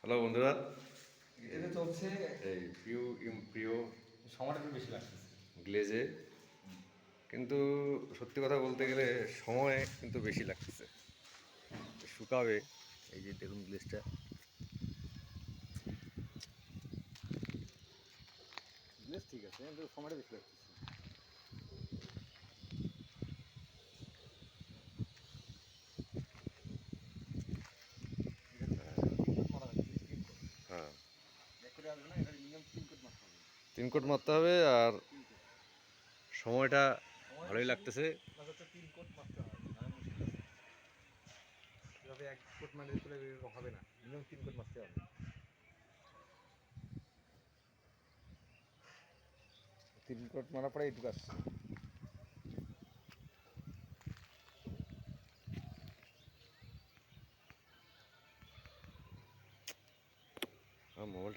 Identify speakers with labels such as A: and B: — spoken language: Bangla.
A: হ্যালো বন্ধুরা,
B: এটা চলছে।
A: এই প্রিয়
B: সময়টা একটু বেশি লাগতেছে।
A: গ্লেজে কিন্তু সত্যি কথা বলতে গেলে সময় কিন্তু বেশি লাগতেছে। শুকাবে, এই যে দেখুন গ্লেজটা,
B: গ্লেজ ঠিক আছে কিন্তু সময়টা বেশি লাগতেছে।
A: হ্যাঁ,
B: এক করে আসবে না, এটা মিনিমাম 3 কোট মারতে হবে।
A: 3 কোট মারতে হবে আর
B: 3 কোট।
A: সময়টা
B: সময়
A: ভালোই
B: বেশি
A: লাগতেছে।
B: প্লাস হচ্ছে 3 কোট মারতে হবে। নাহলে মুশকিল আছে। এভাবে 1 কোট মারলে চলে এরকম হবে না। মিনিমাম 3 কোট মারতে হবে। 3 কোট মারার পরে এইটুকু আসছে।
A: মোবাইল